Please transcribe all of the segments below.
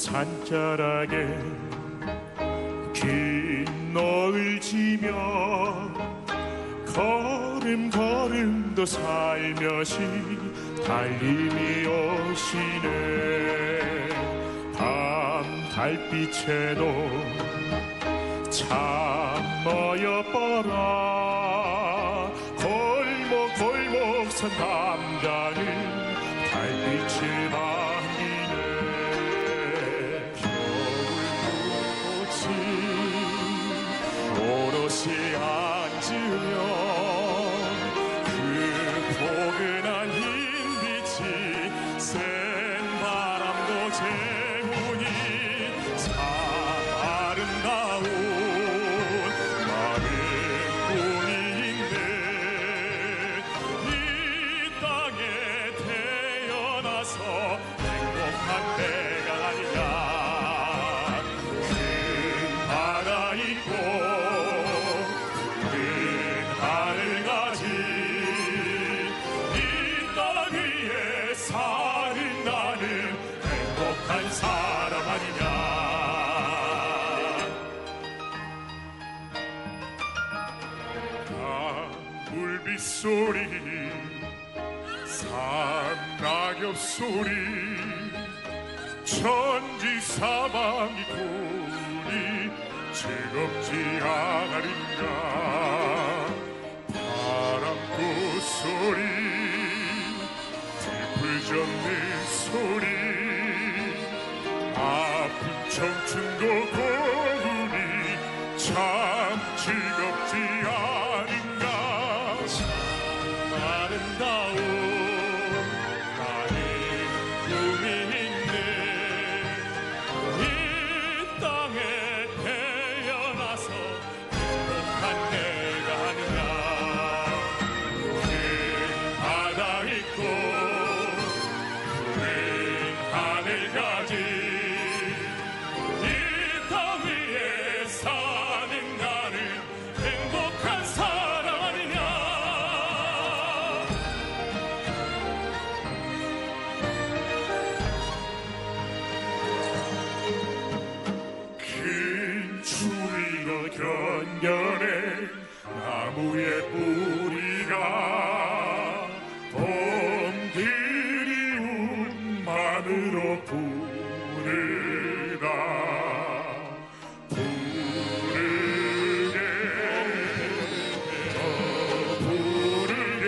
산자락에 긴 너을 지며 걸음 더 살며시 달림이 오시네. 밤 달빛에도 참 어여뻐라. 골목 선 담장을 달빛이 반기네. 겨울꽃이 오롯이 앉으며 그 포근한 흰 빛이 센 바람도 재우니 참 아름다운 마른 꿈인데 이 땅에 태어나서 행복한 때가 아니냐. 큰 바다 있고 큰 하늘 가진 이 땅 위에 사는 나는 행복한 사람 아니냐. 물빛 소리 산낙엽 소리 천지 사방이 구리 즐겁지 않으린가. 바람꽃 소리 들풀 젓는 소리 아픈 청춘도 고우니 참 즐겁지 않은가. 참 아름다운 나의 꿈이 있네. 이 땅에 태어나서 행복한 내가 아니냐. 큰 바다 있고 푸른 하늘 가진 이 땅 위에 사는 나는 행복한 사람 아니냐. 큰 추위로 견뎌낸 나무의 뿌리가 봄 그리움만으로 부르다. 부르게 더 부르게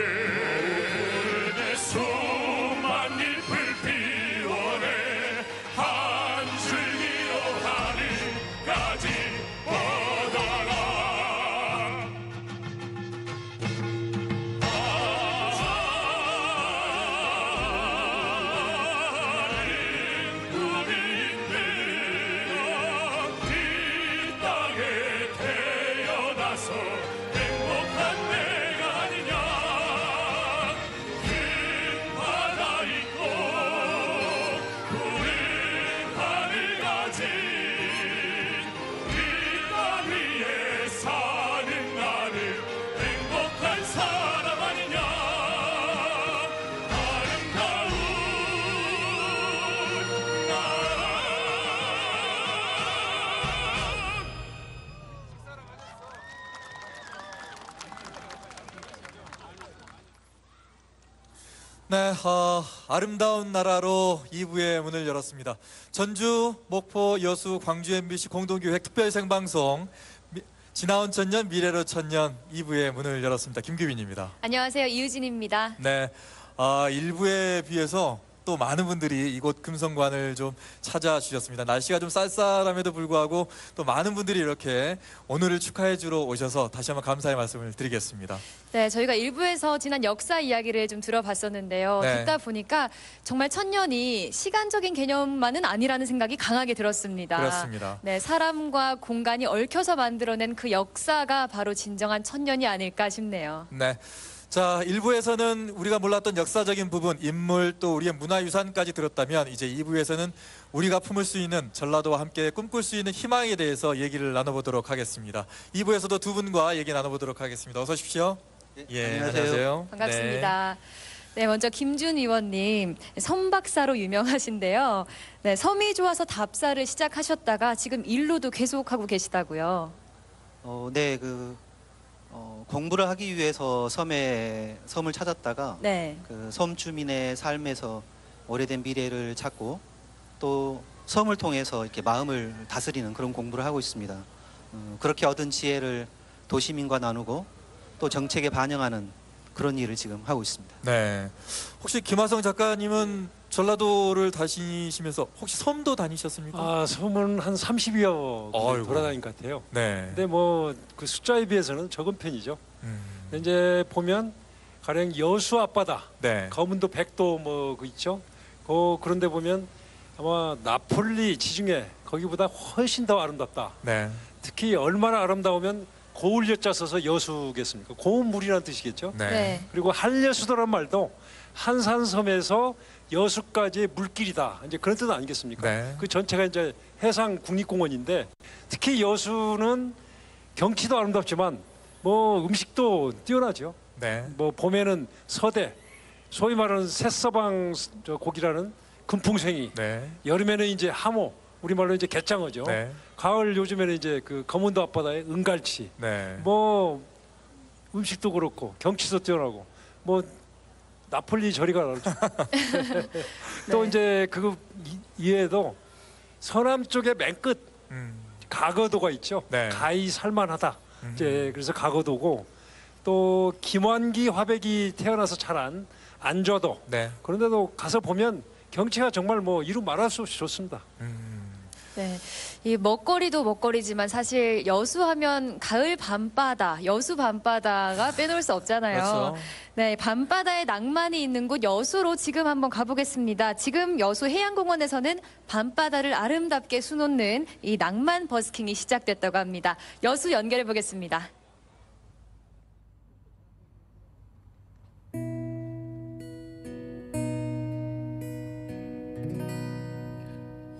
수만 잎을 피워내 한 줄기로 하늘까지 뻗어라. 꿈이 있네. 이 땅에 태어나서 행복한 내가 아니냐. 큰 바다 있고 푸른 하늘 가진 이 땅 위에 사는 나는 행복한 사람 아니냐. 아름다운 나. 네, 아름다운 나라로 2부의 문을 열었습니다. 전주, 목포, 여수, 광주 MBC 공동기획 특별 생방송 지나온 천년, 미래로 천년 2부의 문을 열었습니다. 김규빈입니다. 안녕하세요. 이유진입니다. 네, 1부에 비해서 또 많은 분들이 이곳 금성관을 좀 찾아주셨습니다. 날씨가 좀 쌀쌀함에도 불구하고 또 많은 분들이 이렇게 오늘을 축하해 주러 오셔서 다시 한번 감사의 말씀을 드리겠습니다. 네, 저희가 1부에서 지난 역사 이야기를 좀 들어봤었는데요. 네. 듣다 보니까 정말 천년이 시간적인 개념만은 아니라는 생각이 강하게 들었습니다. 그렇습니다. 네, 사람과 공간이 얽혀서 만들어낸 그 역사가 바로 진정한 천년이 아닐까 싶네요. 네. 자, 1부에서는 우리가 몰랐던 역사적인 부분, 인물 또 우리의 문화유산까지 들었다면 이제 2부에서는 우리가 품을 수 있는 전라도와 함께 꿈꿀 수 있는 희망에 대해서 얘기를 나눠보도록 하겠습니다. 2부에서도 두 분과 얘기 나눠보도록 하겠습니다. 어서 오십시오. 네, 예, 안녕하세요. 반갑습니다. 네, 먼저 김준 의원님 섬박사로 유명하신데요. 네, 섬이 좋아서 답사를 시작하셨다가 지금 일로도 계속하고 계시다고요. 네, 공부를 하기 위해서 섬을 찾았다가 네. 그 섬 주민의 삶에서 오래된 미래를 찾고 또 섬을 통해서 이렇게 마음을 다스리는 그런 공부를 하고 있습니다. 그렇게 얻은 지혜를 도시민과 나누고 또 정책에 반영하는 그런 일을 지금 하고 있습니다. 네. 혹시 김하성 작가님은 전라도를 다니시면서 혹시 섬도 다니셨습니까? 아, 섬은 한 30여 군데 아이고. 돌아다닌 것 같아요. 네. 근데 뭐 그 숫자에 비해서는 적은 편이죠. 근데 이제 보면 가령 여수 앞바다, 네. 거문도 백도 뭐 그 있죠. 그런데 보면 아마 나폴리 지중해 거기보다 훨씬 더 아름답다. 네. 특히 얼마나 아름다우면 고을여자 써서 여수겠습니까? 고운 물이라는 뜻이겠죠. 네. 네. 그리고 한여수도란 말도 한산섬에서 여수까지의 물길이다. 이제 그런 뜻 아니겠습니까? 네. 그 전체가 이제 해상 국립공원인데 특히 여수는 경치도 아름답지만 뭐 음식도 뛰어나죠. 네. 뭐 봄에는 서대, 소위 말하는 새서방 고기라는 금풍생이, 네. 여름에는 이제 하모, 우리말로 이제 갯장어죠. 네. 가을 요즘에는 이제 그 거문도 앞바다의 은갈치. 네. 뭐 음식도 그렇고 경치도 뛰어나고 뭐 나폴리 저리가 나죠. 또 네. 이제 그 이외에도 서남 쪽의 맨 끝 음. 가거도가 있죠. 네. 가히 살만하다. 이제 그래서 가거도고 또 김환기 화백이 태어나서 자란 안저도. 네. 그런데도 가서 보면 경치가 정말 뭐 이루 말할 수 없이 좋습니다. 네, 이 먹거리도 먹거리지만 사실 여수하면 가을 밤바다, 여수 밤바다가 빼놓을 수 없잖아요. 그렇죠. 네, 밤바다에 낭만이 있는 곳 여수로 지금 한번 가보겠습니다. 지금 여수 해양공원에서는 밤바다를 아름답게 수놓는 이 낭만 버스킹이 시작됐다고 합니다. 여수 연결해 보겠습니다.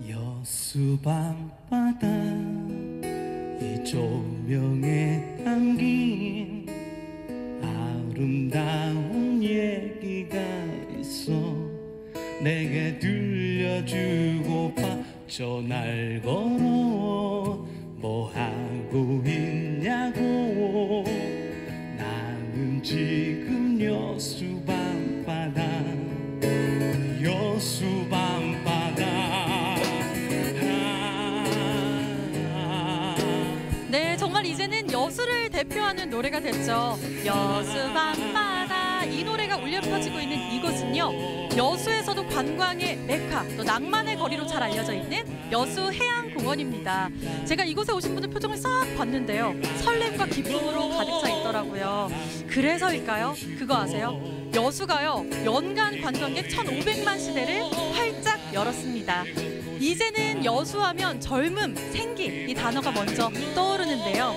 여수 밤바다 이 조명에 담긴 아름다운 얘기가 있어 내게 들려주고파 전화를 걸어 뭐 하고 있냐고 나는 지금 여수 밤바다 여수 밤바다 네, 정말 이제는 여수를 대표하는 노래가 됐죠. 여수 밤바다 이 노래가 울려 퍼지고 있는 이곳은요. 여수에서도 관광의 메카, 또 낭만의 거리로 잘 알려져 있는 여수 해양공원입니다. 제가 이곳에 오신 분들 표정을 싹 봤는데요. 설렘과 기쁨으로 가득 차 있더라고요. 그래서일까요? 그거 아세요? 여수가요. 연간 관광객 1,500만 시대를 활짝 열었습니다. 이제는 여수하면 젊음, 생기 이 단어가 먼저 떠오르는데요.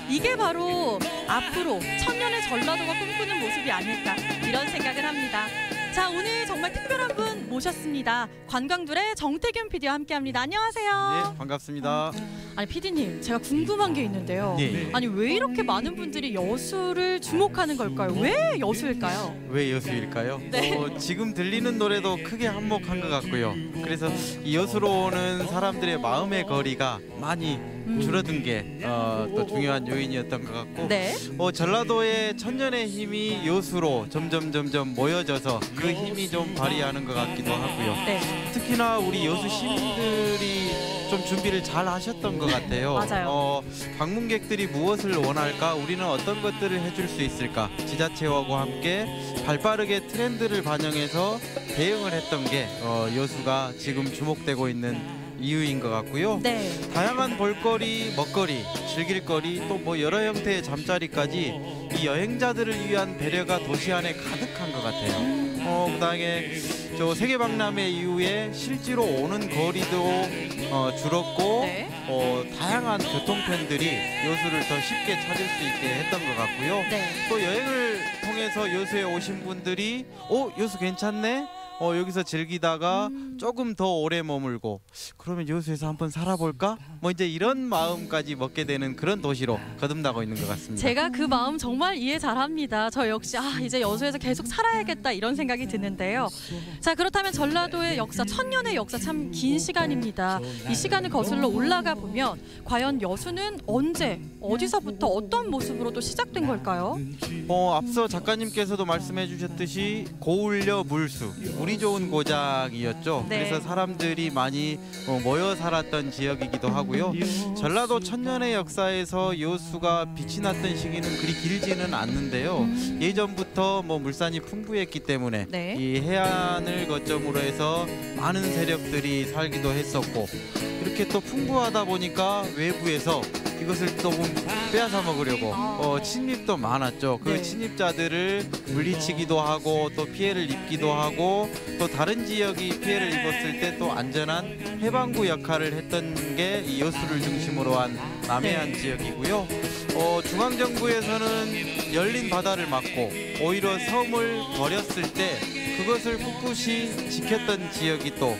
이게 바로 앞으로 천년의 전라도가 꿈꾸는 모습이 아닐까 이런 생각을 합니다. 자, 오늘 정말 특별한 분 모셨습니다. 관광둘의 정태균 PD와 함께합니다. 안녕하세요. 네, 반갑습니다. 아니 PD님, 제가 궁금한 게 있는데요. 네. 아니 왜 이렇게 많은 분들이 여수를 주목하는 걸까요? 왜 여수일까요? 왜 여수일까요? 네. 지금 들리는 노래도 크게 한몫한 것 같고요. 그래서 이 여수로 오는 사람들의 마음의 거리가 많이 줄어든 게 또 중요한 요인이었던 것 같고 네. 전라도의 천년의 힘이 여수로 점점 모여져서 그 힘이 좀 발휘하는 것 같기도 하고요. 네. 특히나 우리 여수 시민들이 좀 준비를 잘 하셨던 것 같아요. 맞아요. 방문객들이 무엇을 원할까? 우리는 어떤 것들을 해줄 수 있을까? 지자체와 함께 발빠르게 트렌드를 반영해서 대응을 했던 게 여수가 지금 주목되고 있는 이유인 것 같고요. 네. 다양한 볼거리, 먹거리, 즐길거리 또 뭐 여러 형태의 잠자리까지 이 여행자들을 위한 배려가 도시 안에 가득한 것 같아요. 그다음에 저 세계박람회 이후에 실제로 오는 거리도 줄었고 네. 다양한 교통편들이 여수를 더 쉽게 찾을 수 있게 했던 것 같고요. 네. 또 여행을 통해서 여수에 오신 분들이 여수 괜찮네? 여기서 즐기다가 조금 더 오래 머물고 그러면 여수에서 한번 살아볼까? 뭐 이제 이런 마음까지 먹게 되는 그런 도시로 거듭나고 있는 것 같습니다. 제가 그 마음 정말 이해 잘합니다. 저 역시 이제 여수에서 계속 살아야겠다 이런 생각이 드는데요. 자, 그렇다면 전라도의 역사, 1000년의 역사 참 긴 시간입니다. 이 시간을 거슬러 올라가 보면 과연 여수는 언제, 어디서부터 어떤 모습으로 또 시작된 걸까요? 앞서 작가님께서도 말씀해 주셨듯이 고을려 물수, 물이 좋은 고장이었죠. 네. 그래서 사람들이 많이 모여 살았던 지역이기도 하고요. 전라도 1000년의 역사에서 여수가 빛이 났던 시기는 그리 길지는 않는데요. 예전부터 물산이 풍부했기 때문에 네. 이 해안을 거점으로 해서 많은 세력들이 살기도 했었고, 이렇게 또 풍부하다 보니까 외부에서 이것을 또 빼앗아 먹으려고 침입도 많았죠. 그 네. 침입자들을 물리치기도 하고 또 피해를 입기도 하고, 또 다른 지역이 피해를 입었을 때 또 안전한 해방구 역할을 했던 게 이 여수를 중심으로 한 남해안 지역이고요. 중앙정부에서는 열린 바다를 막고 오히려 섬을 버렸을 때 그것을 꿋꿋이 지켰던 지역이 또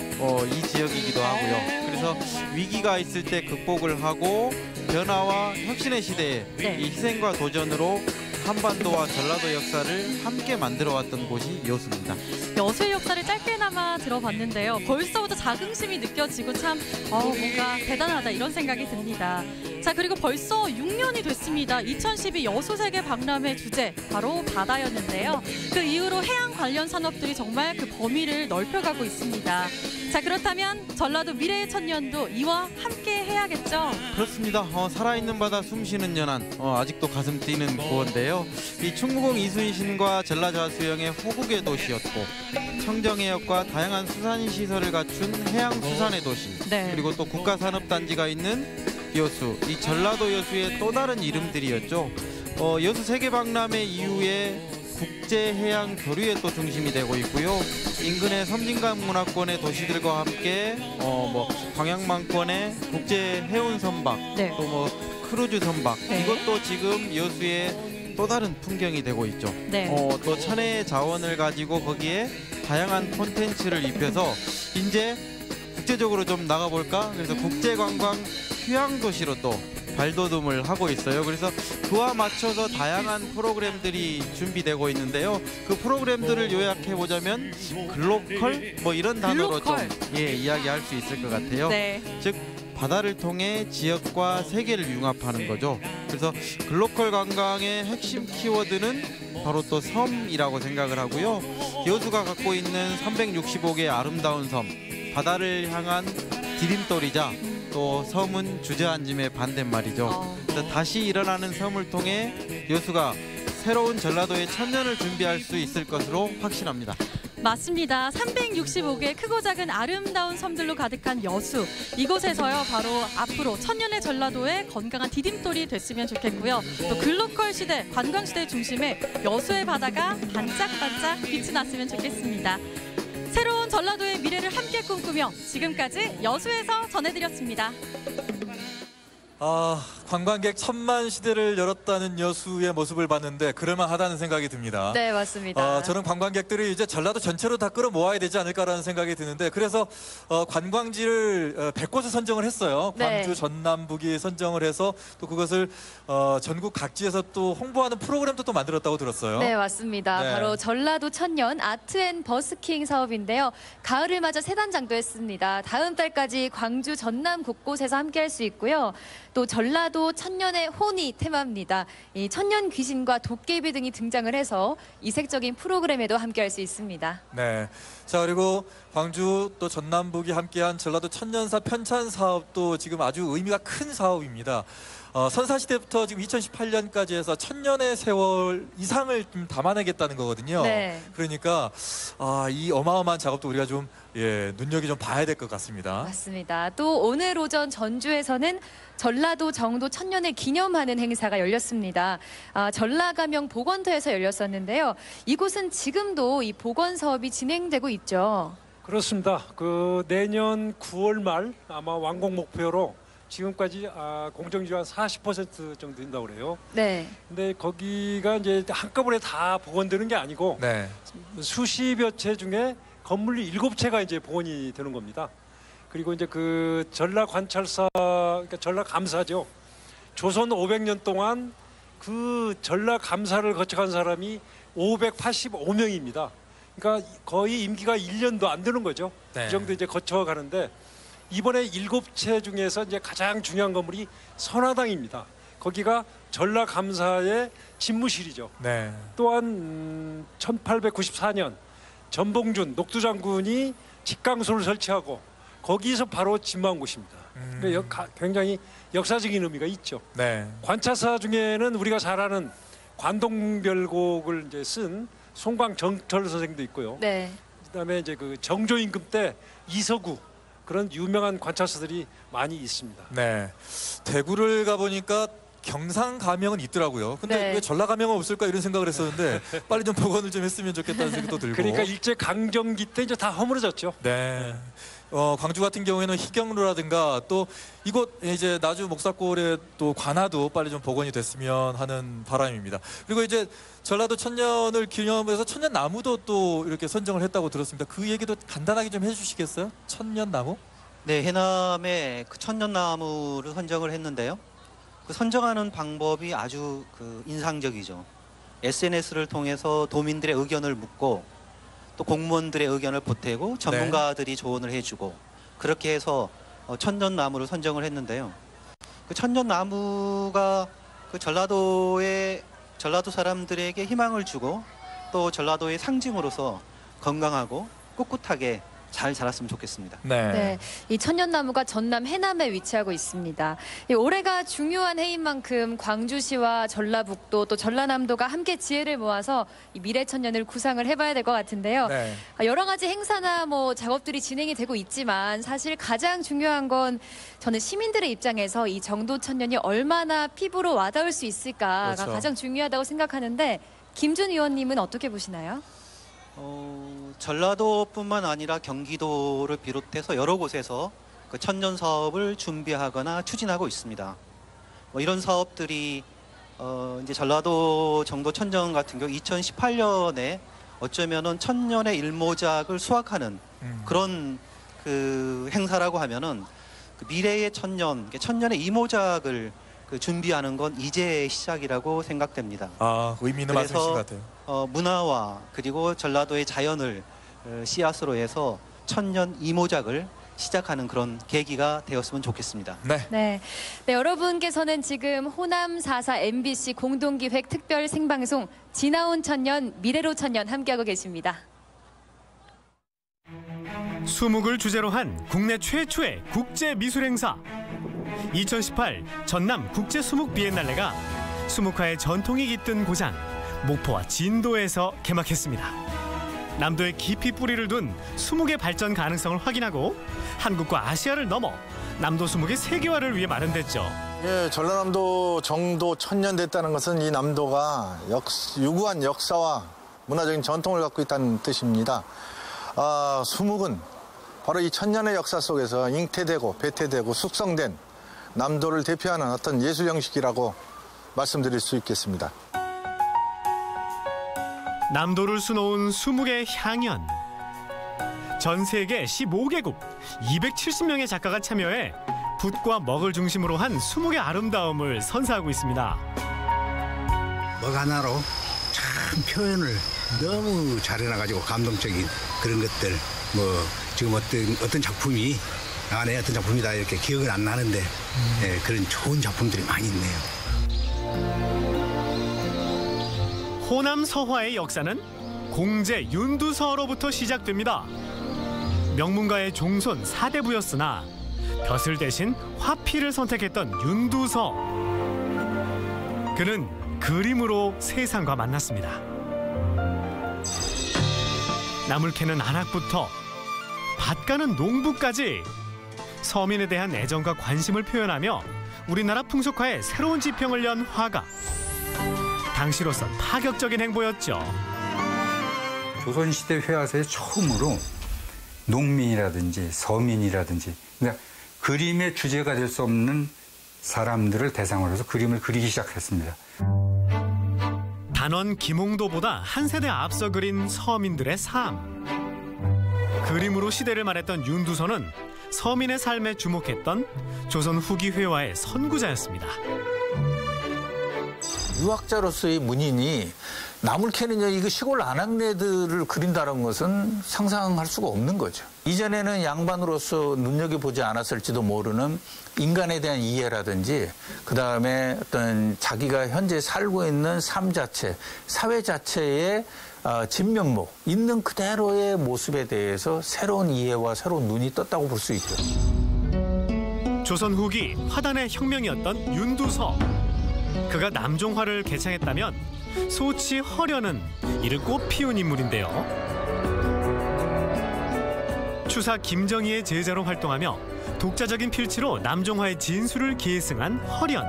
이 지역이기도 하고요. 그래서 위기가 있을 때 극복을 하고 변화와 혁신의 시대에 네. 이 희생과 도전으로 한반도와 전라도 역사를 함께 만들어왔던 곳이 여수입니다. 여수의 역사를 짧게나마 들어봤는데요. 벌써부터 자긍심이 느껴지고 참 뭔가 대단하다 이런 생각이 듭니다. 자, 그리고 벌써 6년이 됐습니다. 2012 여수 세계 박람회 주제 바로 바다였는데요. 그 이후로 해양 관련 산업들이 정말 그 범위를 넓혀가고 있습니다. 자, 그렇다면 전라도 미래의 천년도 이와 함께 해야겠죠? 그렇습니다. 살아있는 바다 숨쉬는 연안, 아직도 가슴 뛰는 구호인데요. 이 충무공 이순신과 전라자수영의 호국의 도시였고, 청정해역과 다양한 수산시설을 갖춘 해양수산의 도시, 네. 그리고 또 국가산업단지가 있는 여수, 이 전라도 여수의 또 다른 이름들이었죠. 여수 세계박람회 이후에 국제해양 교류의 또 중심이 되고 있고요. 인근의 섬진강 문화권의 도시들과 함께 광양만권의 국제 해운 선박, 네. 또 크루즈 선박, 네. 이것도 지금 여수의 또 다른 풍경이 되고 있죠. 네. 또 천혜의 자원을 가지고 거기에 다양한 콘텐츠를 입혀서 이제 국제적으로 좀 나가볼까? 그래서 국제관광 휴양도시로 또 발돋움을 하고 있어요. 그래서 그와 맞춰서 다양한 프로그램들이 준비되고 있는데요. 그 프로그램들을 요약해 보자면 글로컬 이런 단어로 글로컬. 좀 이야기할 수 있을 것 같아요. 네. 즉 바다를 통해 지역과 세계를 융합하는 거죠. 그래서 글로컬 관광의 핵심 키워드는 바로 또 섬이라고 생각을 하고요. 여수가 갖고 있는 365개의 아름다운 섬, 바다를 향한 디딤돌이자 또 섬은 주저앉음의 반대말이죠. 그래서 다시 일어나는 섬을 통해 여수가 새로운 전라도의 천년을 준비할 수 있을 것으로 확신합니다. 맞습니다. 365개 크고 작은 아름다운 섬들로 가득한 여수. 이곳에서요 바로 앞으로 천년의 전라도의 건강한 디딤돌이 됐으면 좋겠고요. 또 글로컬 시대, 관광 시대의 중심에 여수의 바다가 반짝반짝 빛이 났으면 좋겠습니다. 새로운 전라도의 미래를 함께 꿈꾸며 지금까지 여수에서 전해드렸습니다. 관광객 1000만 시대를 열었다는 여수의 모습을 봤는데 그럴만하다는 생각이 듭니다. 네, 맞습니다. 저는 관광객들이 이제 전라도 전체로 다 끌어모아야 되지 않을까라는 생각이 드는데, 그래서 관광지를 100곳을 선정을 했어요. 네. 광주, 전남북이 선정을 해서 또 그것을 전국 각지에서 또 홍보하는 프로그램도 또 만들었다고 들었어요. 네, 맞습니다. 네. 바로 전라도 천년 아트 앤 버스킹 사업인데요. 가을을 맞아 새 단장도 했습니다. 다음 달까지 광주, 전남 곳곳에서 함께할 수 있고요. 또 전라도 천년의 혼이 테마입니다. 이 천년 귀신과 도깨비 등이 등장을 해서 이색적인 프로그램에도 함께할 수 있습니다. 네. 자, 그리고 광주 또 전남북이 함께한 전라도 천년사 편찬 사업도 지금 아주 의미가 큰 사업입니다. 선사시대부터 지금 2018년까지 해서 1000년의 세월 이상을 좀 담아내겠다는 거거든요. 네. 그러니까 이 어마어마한 작업도 우리가 좀 눈여겨 좀 봐야 될 것 같습니다. 맞습니다. 또 오늘 오전 전주에서는 전라도 정도 천년을 기념하는 행사가 열렸습니다. 전라가명 보건터에서 열렸었는데요. 이곳은 지금도 이 보건 사업이 진행되고 있죠. 그렇습니다. 내년 9월 말 아마 완공 목표로 지금까지 공정률 한 40% 정도 된다고 그래요. 네. 근데 거기가 이제 한꺼번에 다 복원되는 게 아니고 네. 수십여 채 중에 건물이 7채가 이제 복원이 되는 겁니다. 그리고 이제 그 전라 관찰사, 그러니까 전라 감사죠. 조선 500년 동안 그 전라 감사를 거쳐간 사람이 585명입니다. 그러니까 거의 임기가 1년도 안 되는 거죠. 네. 그 정도 이제 거쳐가는데 이번에 7채 중에서 이제 가장 중요한 건물이 선화당입니다. 거기가 전라 감사의 집무실이죠. 네. 또한 1894년 전봉준 녹두장군이 직강소를 설치하고 거기서 바로 진마한 곳입니다. 그러니까 굉장히 역사적인 의미가 있죠. 네. 관찰사 중에는 우리가 잘 아는 관동별곡을 이제 쓴 송광정철 선생도 있고요. 네. 그다음에 이제 그 정조 임금 때 이서구 그런 유명한 관찰사들이 많이 있습니다. 네. 대구를 가보니까 경상 가명은 있더라고요. 근데 네. 왜 전라 가명은 없을까 이런 생각을 했었는데 빨리 좀 복원을 좀 했으면 좋겠다는 생각도 들고. 그러니까 일제 강점기 때 이제 다 허물어졌죠. 네. 광주 같은 경우에는 희경루라든가 또 이곳 이제 나주 목사골의 또 관아도 빨리 좀 복원이 됐으면 하는 바람입니다. 그리고 이제 전라도 천년을 기념해서 천년나무도 또 이렇게 선정을 했다고 들었습니다. 그 얘기도 간단하게 좀 해주시겠어요? 천년나무? 네, 해남에 그 천년나무를 선정을 했는데요. 그 선정하는 방법이 아주 그 인상적이죠. SNS를 통해서 도민들의 의견을 묻고 또 공무원들의 의견을 보태고 전문가들이 조언을 해주고 그렇게 해서 천년나무를 선정을 했는데요. 그 천년나무가 그 전라도 사람들에게 희망을 주고 또 전라도의 상징으로서 건강하고 꿋꿋하게 잘 자랐으면 좋겠습니다. 네. 네, 이 천년나무가 전남 해남에 위치하고 있습니다. 이 올해가 중요한 해인 만큼 광주시와 전라북도 또 전라남도가 함께 지혜를 모아서 이 미래천년을 구상을 해봐야 될 것 같은데요. 네. 여러 가지 행사나 뭐 작업들이 진행이 되고 있지만 사실 가장 중요한 건 저는 시민들의 입장에서 이 정도천년이 얼마나 피부로 와닿을 수 있을까가 그렇죠. 가장 중요하다고 생각하는데 김준 의원님은 어떻게 보시나요? 전라도뿐만 아니라 경기도를 비롯해서 여러 곳에서 그 천년 사업을 준비하거나 추진하고 있습니다. 이런 사업들이 이제 전라도 정도 천년 같은 경우 2018년에 어쩌면은 천년의 일모작을 수확하는 그런 그 행사라고 하면은 그 미래의 천년, 천년의 이모작을 그 준비하는 건 이제 시작이라고 생각됩니다. 아, 의미 있는 말씀이신 것 같아요. 문화와 그리고 전라도의 자연을 씨앗으로 해서 천년 이모작을 시작하는 그런 계기가 되었으면 좋겠습니다. 네. 네, 여러분께서는 지금 호남 4사 MBC 공동기획 특별 생방송 지나온 천년 미래로 천년 함께하고 계십니다. 수묵을 주제로 한 국내 최초의 국제 미술 행사 2018 전남 국제 수묵 비엔날레가 수묵화의 전통이 깃든 고장 목포와 진도에서 개막했습니다. 남도에 깊이 뿌리를 둔 수묵의 발전 가능성을 확인하고 한국과 아시아를 넘어 남도 수묵의 세계화를 위해 마련됐죠. 예, 전라남도 정도 천년 됐다는 것은 이 남도가 유구한 역사와 문화적인 전통을 갖고 있다는 뜻입니다. 수묵은 바로 이 천년의 역사 속에서 잉태되고 배태되고 숙성된 남도를 대표하는 어떤 예술 형식이라고 말씀드릴 수 있겠습니다. 남도를 수놓은 수묵의 향연. 전 세계 15개국 270명의 작가가 참여해 붓과 먹을 중심으로 한 수묵의 아름다움을 선사하고 있습니다. 먹 하나로 참 표현을 너무 잘해놔가지고 감동적인 그런 것들 뭐 지금 어떤 작품이 안에 어떤 작품이다 이렇게 기억은 안 나는데 그런 좋은 작품들이 많이 있네요. 호남 서화의 역사는 공제 윤두서로부터 시작됩니다. 명문가의 종손 4대부였으나 벼슬 대신 화필을 선택했던 윤두서. 그는 그림으로 세상과 만났습니다. 나물 캐는 안악부터 밭 가는 농부까지 서민에 대한 애정과 관심을 표현하며 우리나라 풍속화에 새로운 지평을 연 화가. 당시로선 파격적인 행보였죠. 조선시대 회화사에 처음으로 농민이라든지 서민이라든지 그러니까 그림의 주제가 될 수 없는 사람들을 대상으로 해서 그림을 그리기 시작했습니다. 단원 김홍도보다 한 세대 앞서 그린 서민들의 삶. 그림으로 시대를 말했던 윤두서는 서민의 삶에 주목했던 조선 후기 회화의 선구자였습니다. 유학자로서의 문인이 나물 캐느냐 이거 시골 안악내들을 그린다는 것은 상상할 수가 없는 거죠. 이전에는 양반으로서 눈여겨보지 않았을지도 모르는 인간에 대한 이해라든지 그다음에 어떤 자기가 현재 살고 있는 삶 자체, 사회 자체의 진면목, 있는 그대로의 모습에 대해서 새로운 이해와 새로운 눈이 떴다고 볼 수 있죠. 조선 후기 화단의 혁명이었던 윤두서. 그가 남종화를 개창했다면 소치 허련은 이를 꽃 피운 인물인데요. 추사 김정희의 제자로 활동하며 독자적인 필치로 남종화의 진수를 계승한 허련.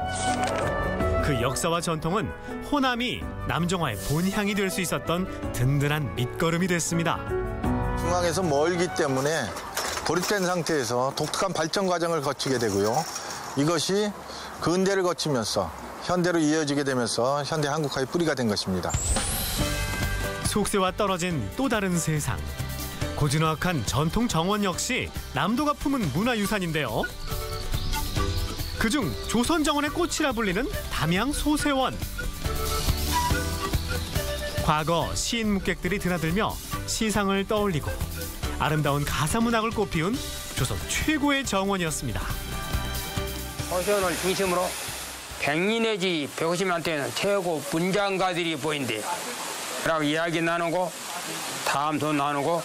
그 역사와 전통은 호남이 남종화의 본향이 될 수 있었던 든든한 밑거름이 됐습니다. 중앙에서 멀기 때문에 고립된 상태에서 독특한 발전 과정을 거치게 되고요. 이것이 근대를 거치면서 현대로 이어지게 되면서 현대 한국화의 뿌리가 된 것입니다. 속세와 떨어진 또 다른 세상. 고즈넉한 전통 정원 역시 남도가 품은 문화유산인데요. 그중 조선 정원의 꽃이라 불리는 담양 소세원. 과거 시인 묵객들이 드나들며 시상을 떠올리고 아름다운 가사문학을 꽃피운 조선 최고의 정원이었습니다. 소세원을 중심으로 100인 내지 150명한테는 최고 문장가들이 보인대요. 라고 이야기 나누고 담소 나누고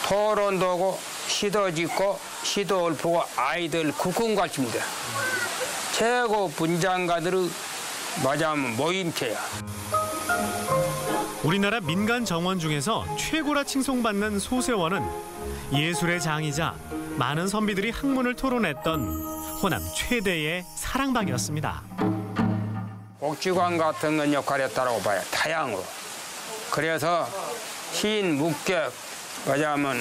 토론도 하고 시도 짓고 시도 읊고 아이들 국궁 같습니다. 최고 문장가들의 맞아하면 모임체야. 우리나라 민간 정원 중에서 최고라 칭송받는 소세원은 예술의 장이자 많은 선비들이 학문을 토론했던 호남 최대의 사랑방이었습니다. 복지관 같은 건 역할이었다고 봐요. 다양으로. 그래서 시인, 묵객, 맞아하면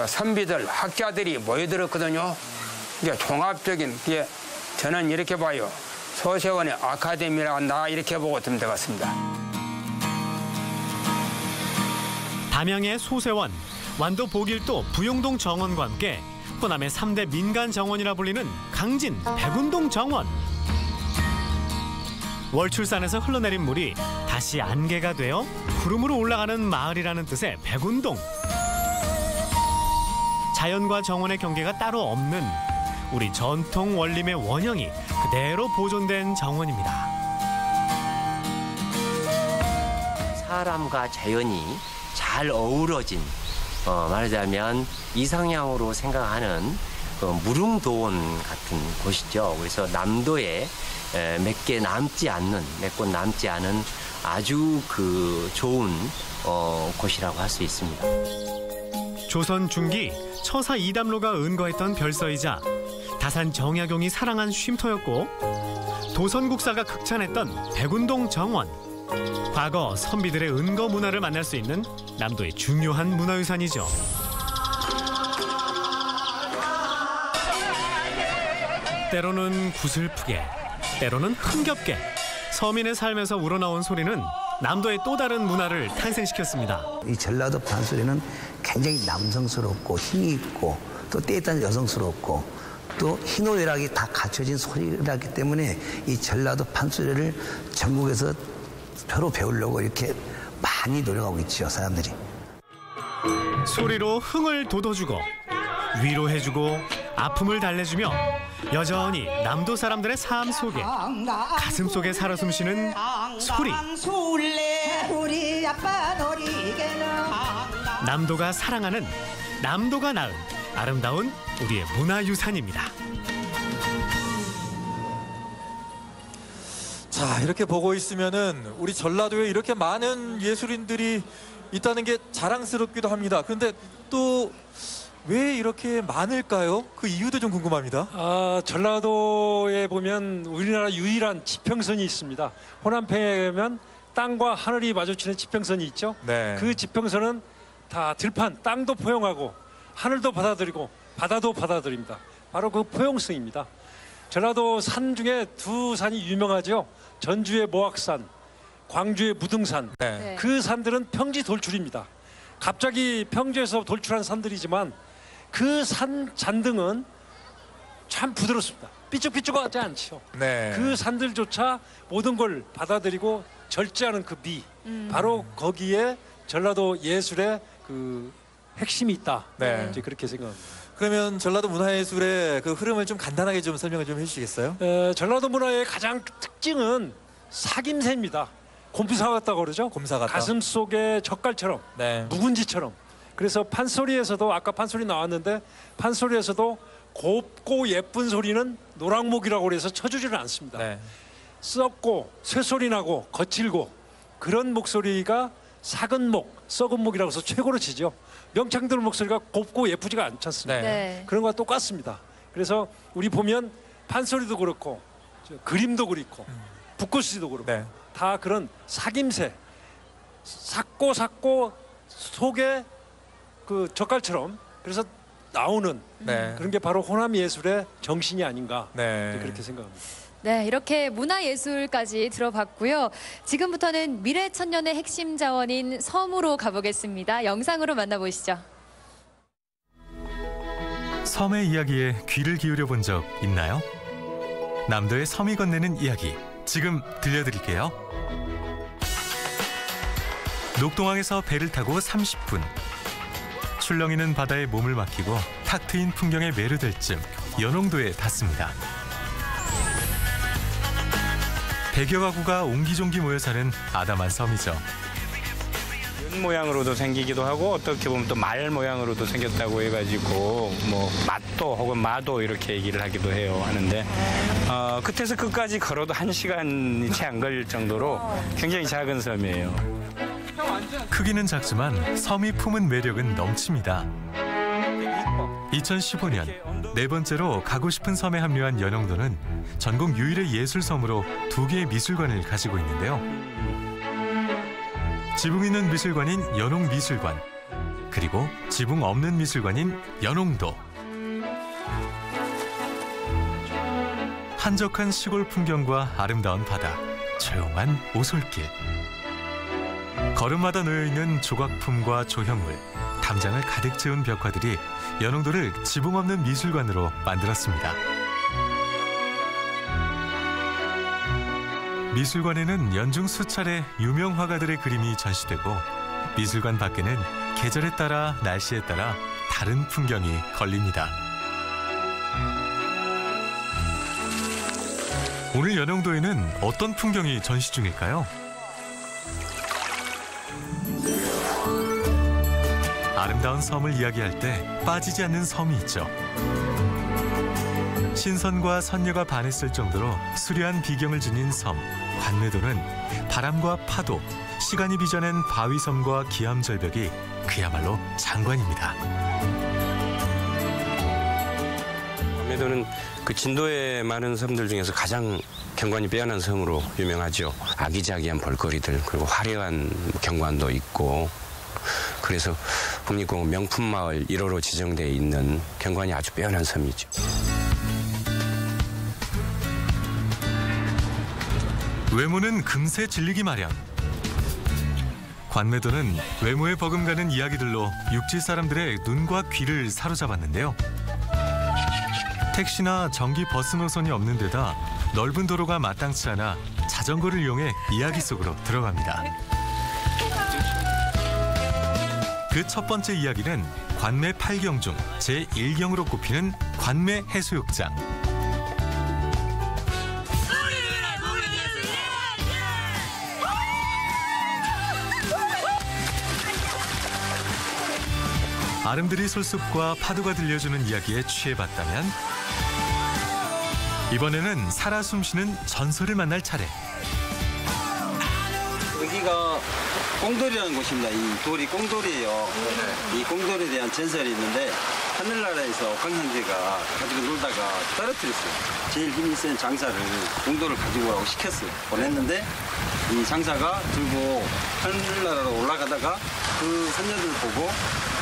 선비들, 학자들이 모여들었거든요. 이제 종합적인 게 저는 이렇게 봐요. 소세원의 아카데미라고 한다 이렇게 보고 좀 되겠습니다. 담양의 소세원, 완도 보길도 부용동 정원과 함께 호남의 3대 민간 정원이라 불리는 강진 백운동 정원. 월출산에서 흘러내린 물이 다시 안개가 되어 구름으로 올라가는 마을이라는 뜻의 백운동. 자연과 정원의 경계가 따로 없는 우리 전통 원림의 원형이 그대로 보존된 정원입니다. 사람과 자연이 잘 어우러진 말하자면 이상향으로 생각하는 무릉도원 같은 곳이죠. 그래서 남도에 몇 곳 남지 않은 아주 좋은 곳이라고 할 수 있습니다. 조선 중기 처사 이담로가 은거했던 별서이자 다산 정약용이 사랑한 쉼터였고 도선국사가 극찬했던 백운동 정원. 과거 선비들의 은거 문화를 만날 수 있는 남도의 중요한 문화유산이죠. 때로는 구슬프게, 때로는 흥겹게 서민의 삶에서 우러나온 소리는 남도의 또 다른 문화를 탄생시켰습니다. 이 전라도 판소리는 굉장히 남성스럽고 힘이 있고 또 때에 따라 여성스럽고 또 희노애락이 다 갖춰진 소리라기 때문에 이 전라도 판소리를 전국에서 표로 배우려고 이렇게 많이 노력하고 있죠, 사람들이. 소리로 흥을 돋워주고 위로해주고 아픔을 달래주며 여전히 남도 사람들의 삶 속에 가슴 속에 살아 숨쉬는 소리. 남도가 사랑하는, 남도가 낳은 아름다운 우리의 문화유산입니다. 자, 이렇게 보고 있으면은 우리 전라도에 이렇게 많은 예술인들이 있다는 게 자랑스럽기도 합니다. 그런데 또 왜 이렇게 많을까요? 그 이유도 좀 궁금합니다. 전라도에 보면 우리나라 유일한 지평선이 있습니다. 호남평에 가면 땅과 하늘이 마주치는 지평선이 있죠. 네. 그 지평선은 다 들판, 땅도 포용하고 하늘도 받아들이고 바다도 받아들입니다. 바로 그 포용성입니다. 전라도 산 중에 두 산이 유명하죠. 전주의 모악산, 광주의 무등산. 네. 그 산들은 평지 돌출입니다. 갑자기 평지에서 돌출한 산들이지만 그 산 잔등은 참 부드럽습니다. 삐죽삐죽하지 않죠. 네. 그 산들조차 모든 걸 받아들이고 절제하는 그 미, 바로 거기에 전라도 예술의 그 핵심이 있다. 네. 이제 그렇게 생각합니다. 그러면 전라도 문화예술의 그 흐름을 좀 간단하게 좀 설명을 좀 해주시겠어요? 전라도 문화의 가장 특징은 사김새입니다. 곰사 같다고 그러죠? 곰사 같다. 가슴 속에 젓갈처럼, 네. 묵은지처럼. 그래서 판소리에서도 아까 판소리 나왔는데 판소리에서도 곱고 예쁜 소리는 노랑목이라고 그래서 쳐주지를 않습니다. 네. 썩고 쇠소리 나고 거칠고 그런 목소리가 삭은 목, 썩은 목이라고 해서 최고로 치죠. 명창들 목소리가 곱고 예쁘지가 않지 않습니까? 네. 그런 거와 똑같습니다. 그래서 우리 보면 판소리도 그렇고 그림도 그렇고 붓글씨도 그렇고 네. 다 그런 사김새, 삭고 속에 그 젓갈처럼 그래서 나오는 네. 그런 게 바로 호남 예술의 정신이 아닌가 네. 그렇게 생각합니다. 네, 이렇게 문화예술까지 들어봤고요. 지금부터는 미래천년의 핵심 자원인 섬으로 가보겠습니다. 영상으로 만나보시죠. 섬의 이야기에 귀를 기울여 본 적 있나요? 남도의 섬이 건네는 이야기, 지금 들려드릴게요. 녹동항에서 배를 타고 30분. 출렁이는 바다에 몸을 맡기고 탁 트인 풍경에 매료될 쯤 연홍도에 닿습니다. 100여 가구가 옹기종기 모여 사는 아담한 섬이죠. 연 모양으로도 생기기도 하고 어떻게 보면 또 말 모양으로도 생겼다고 해가지고 뭐 맛도 혹은 마도 이렇게 얘기를 하기도 해요. 하는데 끝에서 끝까지 걸어도 1시간이 채 안 걸릴 정도로 굉장히 작은 섬이에요. 크기는 작지만 섬이 품은 매력은 넘칩니다. 2015년 네 번째로 가고 싶은 섬에 합류한 연홍도는 전국 유일의 예술섬으로 2개의 미술관을 가지고 있는데요. 지붕 있는 미술관인 연홍미술관, 그리고 지붕 없는 미술관인 연홍도. 한적한 시골 풍경과 아름다운 바다, 조용한 오솔길. 걸음마다 놓여있는 조각품과 조형물, 담장을 가득 채운 벽화들이 연홍도를 지붕 없는 미술관으로 만들었습니다. 미술관에는 연중 수차례 유명 화가들의 그림이 전시되고 미술관 밖에는 계절에 따라 날씨에 따라 다른 풍경이 걸립니다. 오늘 연홍도에는 어떤 풍경이 전시 중일까요? 아름다운 섬을 이야기할 때 빠지지 않는 섬이 있죠. 신선과 선녀가 반했을 정도로 수려한 비경을 지닌 섬, 관매도는 바람과 파도, 시간이 빚어낸 바위섬과 기암절벽이 그야말로 장관입니다. 관매도는 그 진도의 많은 섬들 중에서 가장 경관이 빼어난 섬으로 유명하죠. 아기자기한 볼거리들, 그리고 화려한 경관도 있고, 그래서 국립공원 명품마을 1호로 지정되어 있는 경관이 아주 빼어난 섬이죠. 외모는 금세 질리기 마련. 관매도는 외모에 버금가는 이야기들로 육지 사람들의 눈과 귀를 사로잡았는데요. 택시나 전기 버스 노선이 없는 데다 넓은 도로가 마땅치 않아 자전거를 이용해 이야기 속으로 들어갑니다. 그 첫 번째 이야기는 관매 8경 중 제1경으로 꼽히는 관매 해수욕장. 아름드리 솔숲과 파도가 들려주는 이야기에 취해봤다면 이번에는 살아 숨쉬는 전설을 만날 차례. 여기가 꽁돌이라는 곳입니다. 이 돌이 꽁돌이에요. 이 꽁돌에 대한 전설이 있는데 하늘나라에서 옥황형제가 가지고 놀다가 떨어뜨렸어요. 제일 힘이 센 장사를 꽁돌을 가지고 오라고 시켰어요. 보냈는데 이 장사가 들고 하늘나라로 올라가다가 그 선녀들 보고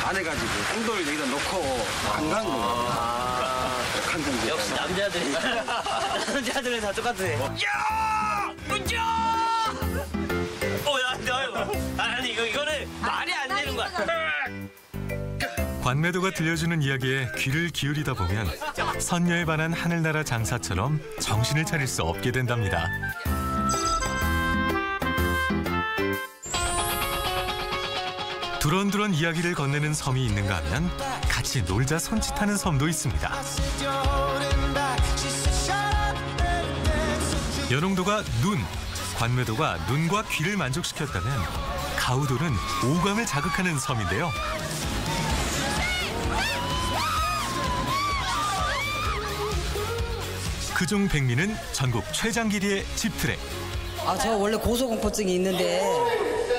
반해가지고 꽁돌을 여기다 놓고 안 간 거예요. 역시 남자들이 남자들은 다 똑같아. 야! 아니 이거는 말이 안 되는 거야. 관매도가 들려주는 이야기에 귀를 기울이다 보면 선녀에 반한 하늘나라 장사처럼 정신을 차릴 수 없게 된답니다. 두런두런 이야기를 건네는 섬이 있는가 하면 같이 놀자 손짓하는 섬도 있습니다. 연홍도가 눈, 관매도가 눈과 귀를 만족시켰다면 가우도는 오감을 자극하는 섬인데요. 그중 백미는 전국 최장 길이의 집트랙. 아, 저 원래 고소공포증이 있는데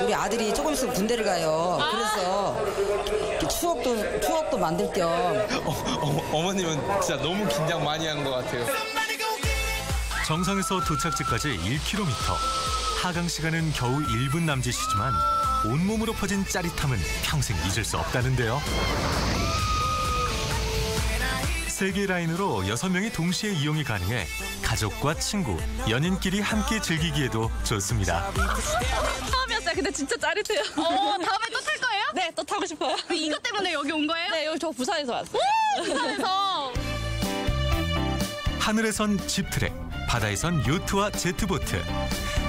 우리 아들이 조금 있으면 군대를 가요. 그래서 추억도 만들 겸. 어머님은 진짜 너무 긴장 많이 한 것 같아요. 정상에서 도착지까지 1km. 하강 시간은 겨우 1분 남짓이지만 온몸으로 퍼진 짜릿함은 평생 잊을 수 없다는데요. 3개 라인으로 6명이 동시에 이용이 가능해 가족과 친구, 연인끼리 함께 즐기기에도 좋습니다. 처음이었어요. 근데 진짜 짜릿해요. 다음에 또 탈 거예요? 네, 또 타고 싶어요. 이것 때문에 여기 온 거예요? 네, 여기 저 부산에서 왔어요. 부산에서. 하늘에선 집트랙, 바다에선 요트와 제트보트.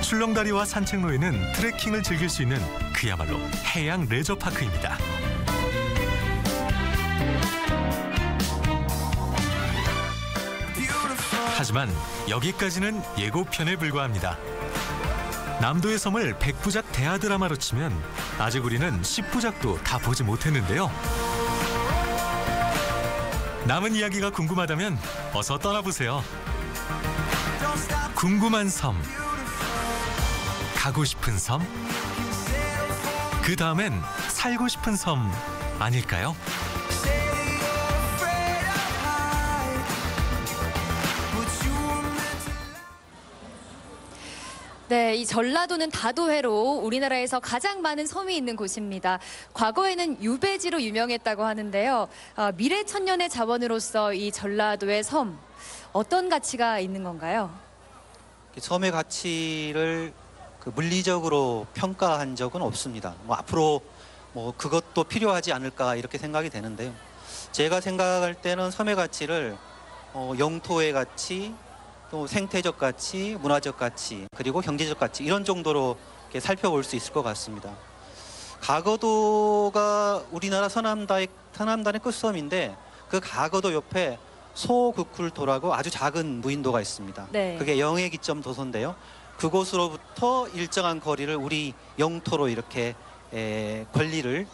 출렁다리와 산책로에는 트레킹을 즐길 수 있는 그야말로 해양 레저파크입니다. 하지만 여기까지는 예고편에 불과합니다. 남도의 섬을 100부작 대하드라마로 치면 아직 우리는 10부작도 다 보지 못했는데요. 남은 이야기가 궁금하다면 어서 떠나보세요. 궁금한 섬, 가고 싶은 섬, 그 다음엔 살고 싶은 섬 아닐까요? 네, 이 전라도는 다도해로 우리나라에서 가장 많은 섬이 있는 곳입니다. 과거에는 유배지로 유명했다고 하는데요. 미래 천년의 자원으로서 이 전라도의 섬, 어떤 가치가 있는 건가요? 섬의 가치를 물리적으로 평가한 적은 없습니다. 앞으로 그것도 필요하지 않을까 이렇게 생각이 되는데요. 제가 생각할 때는 섬의 가치를 영토의 가치, 또 생태적 가치, 문화적 가치, 그리고 경제적 가치 이런 정도로 이렇게 살펴볼 수 있을 것 같습니다. 가거도가 우리나라 서남단의 끝섬인데 그 가거도 옆에 소구쿨도라고 아주 작은 무인도가 있습니다. 네. 그게 영해 기점 도서인데요. 그곳으로부터 일정한 거리를 우리 영토로 이렇게 권리를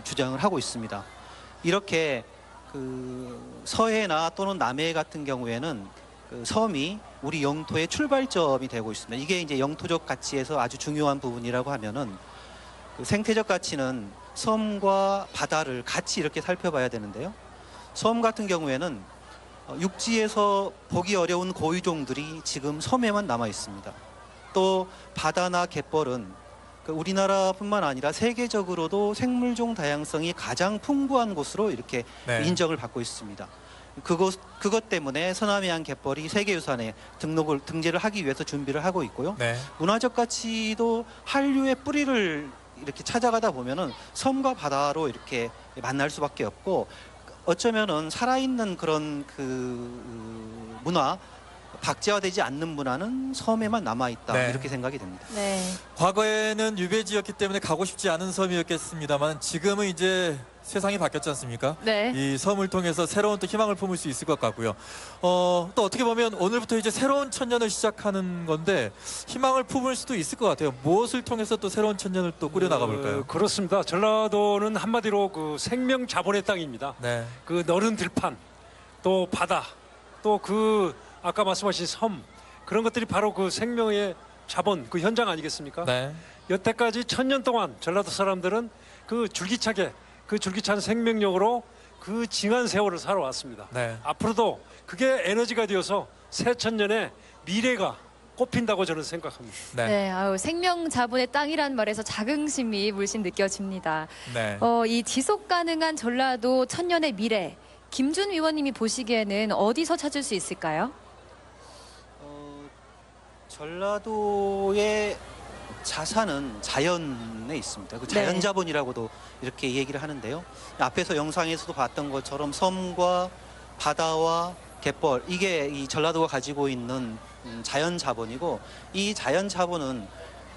주장을 하고 있습니다. 이렇게 서해나 또는 남해 같은 경우에는 섬이 우리 영토의 출발점이 되고 있습니다. 이게 이제 영토적 가치에서 아주 중요한 부분이라고 하면은 생태적 가치는 섬과 바다를 같이 이렇게 살펴봐야 되는데요. 섬 같은 경우에는 육지에서 보기 어려운 고유종들이 지금 섬에만 남아 있습니다. 또 바다나 갯벌은 우리나라뿐만 아니라 세계적으로도 생물종 다양성이 가장 풍부한 곳으로 이렇게 인정을 받고 있습니다. 그것 때문에 서남해안 갯벌이 세계유산에 등재를 하기 위해서 준비를 하고 있고요. 네. 문화적 가치도 한류의 뿌리를 이렇게 찾아가다 보면은 섬과 바다로 이렇게 만날 수밖에 없고, 어쩌면은 살아있는 그런 문화, 박제화되지 않는 문화는 섬에만 남아있다. 네. 이렇게 생각이 됩니다. 네. 과거에는 유배지였기 때문에 가고 싶지 않은 섬이었겠습니다만 지금은 이제 세상이 바뀌었지 않습니까? 네. 이 섬을 통해서 새로운 또 희망을 품을 수 있을 것 같고요. 또 어떻게 보면 오늘부터 이제 새로운 천년을 시작하는 건데 희망을 품을 수도 있을 것 같아요. 무엇을 통해서 또 새로운 천년을 또 꾸려나가 볼까요? 그렇습니다. 전라도는 한마디로 생명 자본의 땅입니다. 네. 너른 들판, 또 바다, 또 아까 말씀하신 섬, 그런 것들이 바로 생명의 자본, 현장 아니겠습니까? 네. 여태까지 1000년 동안 전라도 사람들은 줄기찬 생명력으로 징한 세월을 살아왔습니다. 네. 앞으로도 그게 에너지가 되어서 새 천년의 미래가 꽃핀다고 저는 생각합니다. 네, 생명 자본의 땅이란 말에서 자긍심이 물씬 느껴집니다. 네. 이 지속 가능한 전라도 천년의 미래, 김준 위원님이 보시기에는 어디서 찾을 수 있을까요? 전라도의 자산은 자연에 있습니다. 그 자연 자본이라고도 이렇게 얘기를 하는데요. 앞에서 영상에서도 봤던 것처럼 섬과 바다와 갯벌, 이게 이 전라도가 가지고 있는 자연 자본이고, 이 자연 자본은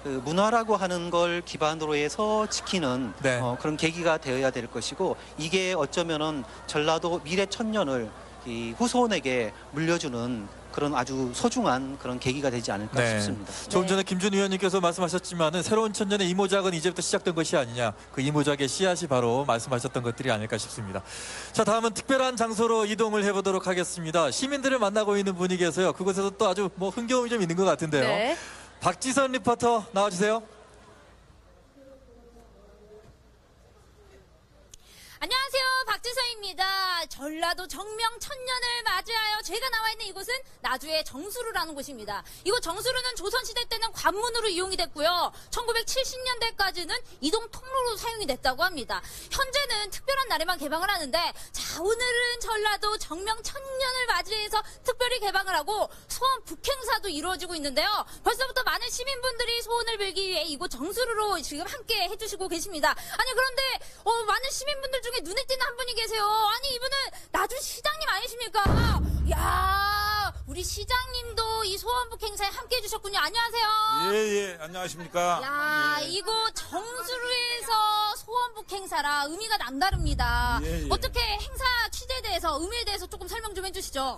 그 문화라고 하는 걸 기반으로 해서 지키는 그런 계기가 되어야 될 것이고, 이게 어쩌면은 전라도 미래 천년을 이 후손에게 물려주는 그런 아주 소중한 그런 계기가 되지 않을까 싶습니다. 조금 전에 김준 의원님께서 말씀하셨지만은 새로운 천년의 이모작은 이제부터 시작된 것이 아니냐. 그 이모작의 씨앗이 바로 말씀하셨던 것들이 아닐까 싶습니다. 자, 다음은 특별한 장소로 이동을 해보도록 하겠습니다. 시민들을 만나고 있는 분위기에서요. 그곳에서 또 아주 뭐 흥겨움이 좀 있는 것 같은데요. 네. 박지선 리포터 나와주세요. 안녕하세요, 박지서입니다. 전라도 정명 천년을 맞이하여 제가 나와 있는 이곳은 나주의 정수루라는 곳입니다. 이곳 정수루는 조선시대 때는 관문으로 이용이 됐고요. 1970년대까지는 이동 통로로 사용이 됐다고 합니다. 현재는 특별한 날에만 개방을 하는데, 자, 오늘은 전라도 정명 천년을 맞이해서 특별히 개방을 하고 소원 북행사도 이루어지고 있는데요. 벌써부터 많은 시민분들이 소원을 빌기 위해 이곳 정수루로 지금 함께 해주시고 계십니다. 아니, 그런데 많은 시민분들 중에 눈에 띄는 한 분이 계세요. 아니, 이분은 나주 시장님 아니십니까? 야, 우리 시장님도 이 소원북 행사에 함께 해주셨군요. 안녕하세요. 예, 안녕하십니까. 야, 이곳 정수루에서 소원북 행사라 의미가 남다릅니다. 예. 어떻게 행사 취재에 대해서, 의미에 대해서 조금 설명 좀 해주시죠.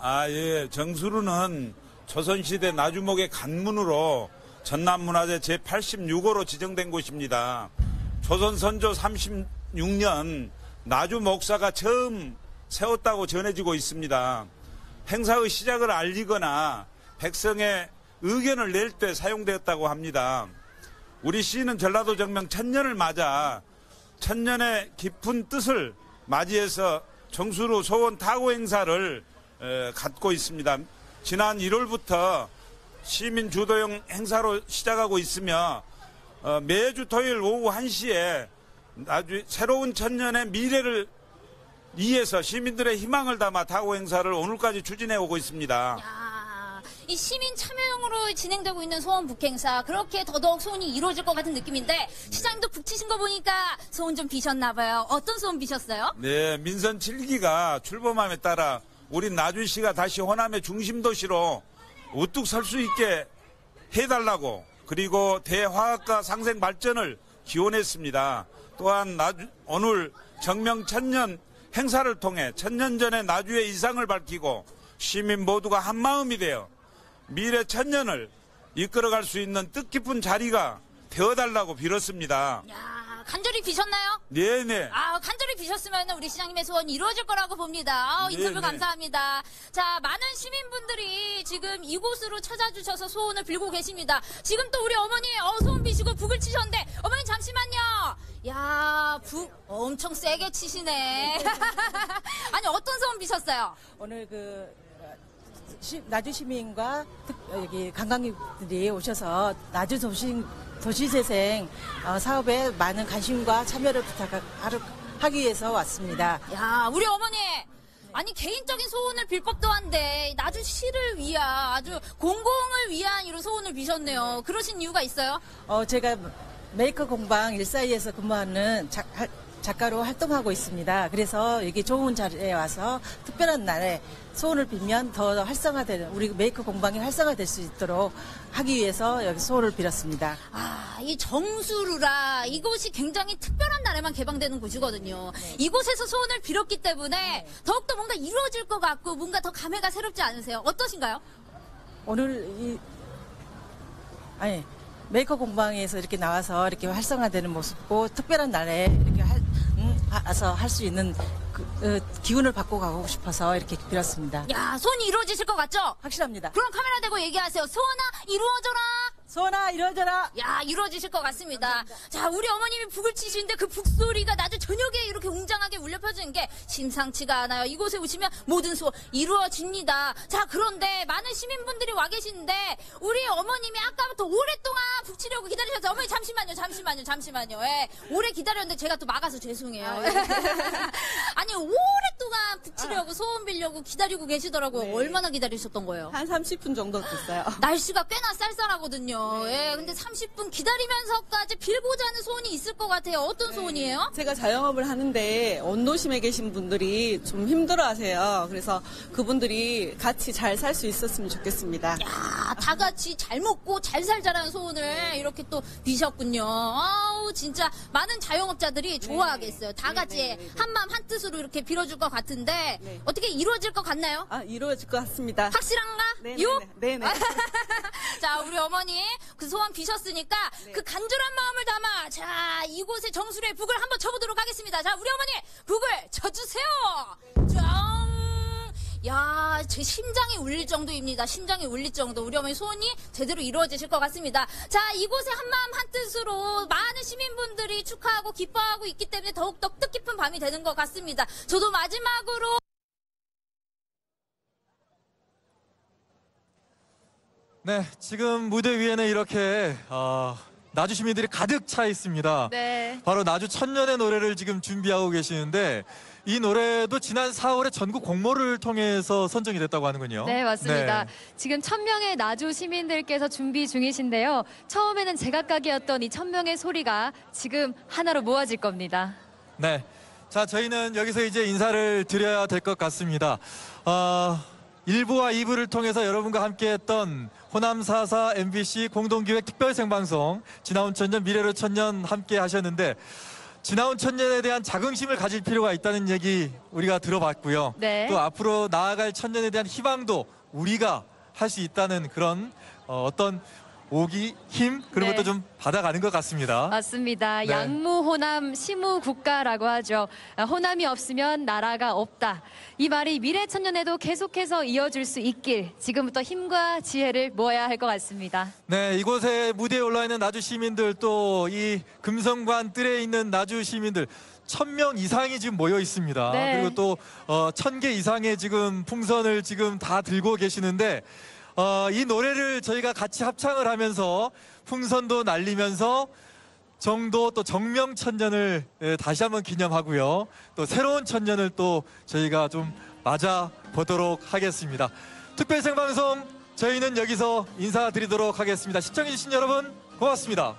정수루는 조선시대 나주목의 간문으로 전남문화재 제86호로 지정된 곳입니다. 조선 선조 36년 나주 목사가 처음 세웠다고 전해지고 있습니다. 행사의 시작을 알리거나 백성의 의견을 낼 때 사용되었다고 합니다. 우리 시는 전라도 정명 천년을 맞아 천년의 깊은 뜻을 맞이해서 정수루 소원 타고 행사를 갖고 있습니다. 지난 1월부터 시민 주도형 행사로 시작하고 있으며 매주 토요일 오후 1시에 나주 새로운 천년의 미래를 위해서 시민들의 희망을 담아 타고 행사를 오늘까지 추진해 오고 있습니다. 이 시민 참여형으로 진행되고 있는 소원 북행사, 그렇게 더더욱 소원이 이루어질 것 같은 느낌인데, 시장님도 북치신 거 보니까 소원 좀 비셨나 봐요. 어떤 소원 비셨어요? 네, 민선 7기가 출범함에 따라 우리 나주시가 다시 호남의 중심 도시로 우뚝 설 수 있게 해달라고, 그리고 대화학과 상생 발전을 기원했습니다. 또한 오늘 정명 천년 행사를 통해 천년 전의 나주의 이상을 밝히고 시민 모두가 한마음이 되어 미래 천년을 이끌어갈 수 있는 뜻깊은 자리가 되어달라고 빌었습니다. 간절히 비셨나요? 네네. 간절히 비셨으면 우리 시장님의 소원이 이루어질 거라고 봅니다. 인터뷰 감사합니다. 자, 많은 시민분들이 지금 이곳으로 찾아주셔서 소원을 빌고 계십니다. 지금 또 우리 어머니 소원 비시고 북을 치셨는데, 어머니 잠시만요. 야, 북 엄청 세게 치시네. 아니, 어떤 소원 비셨어요? 오늘 나주 시민과 여기 관광객들이 오셔서 나주 도시재생 사업에 많은 관심과 참여를 부탁하기 위해서 왔습니다. 야, 우리 어머니, 아니 개인적인 소원을 빌 법도 한데 나주시를 위한, 아주 공공을 위한 이런 소원을 비셨네요. 그러신 이유가 있어요? 제가 메이커 공방 142에서 근무하는 작가로 활동하고 있습니다. 그래서 여기 좋은 자리에 와서 특별한 날에 소원을 빌면 더 활성화되는, 우리 메이커 공방이 활성화될 수 있도록 하기 위해서 여기 소원을 빌었습니다. 이 정수루라, 이곳이 굉장히 특별한 날에만 개방되는 곳이거든요. 이곳에서 소원을 빌었기 때문에 더욱더 뭔가 이루어질 것 같고 뭔가 더 감회가 새롭지 않으세요? 어떠신가요? 오늘 메이커 공방에서 이렇게 나와서 이렇게 활성화되는 모습고 특별한 날에 이렇게 와서 할 수 있는 기운을 받고 가고 싶어서 이렇게 빌었습니다. 야, 소원이 이루어지실 것 같죠? 확실합니다. 그럼 카메라 대고 얘기하세요. 소원아 이루어져라. 소원아 이루어져라. 야, 이루어지실 것 같습니다. 자, 우리 어머님이 북을 치시는데 그 북소리가 나주 저녁에 이렇게 웅장하게 울려 퍼지는 게 심상치가 않아요. 이곳에 오시면 모든 소원 이루어집니다. 자, 그런데 많은 시민분들이 와 계시는데 우리 어머님이 아까부터 오랫동안 북 치려고 기다리셨어요. 어머니 잠시만요. 오래 기다렸는데 제가 또 막아서 죄송해요. 아니, 오랫동안 북 치려고 소원 빌려고 기다리고 계시더라고요. 얼마나 기다리셨던 거예요? 한 30분 정도 됐어요. 날씨가 꽤나 쌀쌀하거든요. 그러니까요. 예, 근데 30분 기다리면서까지 빌고자 하는 소원이 있을 것 같아요. 어떤 소원이에요? 제가 자영업을 하는데 언노심에 계신 분들이 좀 힘들어하세요. 그래서 그분들이 같이 잘 살 수 있었으면 좋겠습니다. 야, 다 같이 잘 먹고 잘 살자라는 소원을 이렇게 또 비셨군요. 아우, 진짜 많은 자영업자들이 좋아하겠어요. 다 같이 한마음 한뜻으로 이렇게 빌어줄 것 같은데 어떻게 이루어질 것 같나요? 아, 이루어질 것 같습니다. 확실한가? 네네. 육? 네네. 자, 우리 어머니 그 소원 비셨으니까 그 간절한 마음을 담아 자, 이곳에 정수리에 북을 한번 쳐보도록 하겠습니다. 자, 우리 어머니 북을 쳐주세요. 짱! 야, 제 심장이 울릴 정도입니다. 심장이 울릴 정도. 우리 어머니 소원이 제대로 이루어지실 것 같습니다. 자, 이곳에 한마음 한뜻으로 많은 시민분들이 축하하고 기뻐하고 있기 때문에 더욱더 뜻깊은 밤이 되는 것 같습니다. 저도 마지막으로 네, 지금 무대 위에는 이렇게 나주 시민들이 가득 차 있습니다. 네. 바로 나주 천년의 노래를 지금 준비하고 계시는데 이 노래도 지난 4월에 전국 공모를 통해서 선정이 됐다고 하는군요. 네, 맞습니다. 네. 지금 1000명의 나주 시민들께서 준비 중이신데요. 처음에는 제각각이었던 이 1000명의 소리가 지금 하나로 모아질 겁니다. 네. 자, 저희는 여기서 이제 인사를 드려야 될 것 같습니다. 1부와 2부를 통해서 여러분과 함께했던 호남 4사 MBC 공동기획 특별생방송 지나온 천년 미래로 천년 함께 하셨는데 지나온 천년에 대한 자긍심을 가질 필요가 있다는 얘기 우리가 들어봤고요. 네. 또 앞으로 나아갈 천년에 대한 희망도 우리가 할 수 있다는 그런 어떤 오기, 힘 그런 네. 것도 좀 받아가는 것 같습니다. 맞습니다. 네. 양무호남 시무국가라고 하죠. 호남이 없으면 나라가 없다. 이 말이 미래천년에도 계속해서 이어질 수 있길 지금부터 힘과 지혜를 모아야 할 것 같습니다. 네, 이곳에 무대에 올라 있는 나주 시민들 또 이 금성관 뜰에 있는 나주 시민들 1000명 이상이 지금 모여 있습니다. 네. 그리고 또 1000개 이상의 지금 풍선을 지금 다 들고 계시는데 이 노래를 저희가 같이 합창을 하면서 풍선도 날리면서 정도 또 정명 천년을 다시 한번 기념하고요. 또 새로운 천년을 또 저희가 좀 맞아 보도록 하겠습니다. 특별생방송 저희는 여기서 인사드리도록 하겠습니다. 시청해주신 여러분 고맙습니다.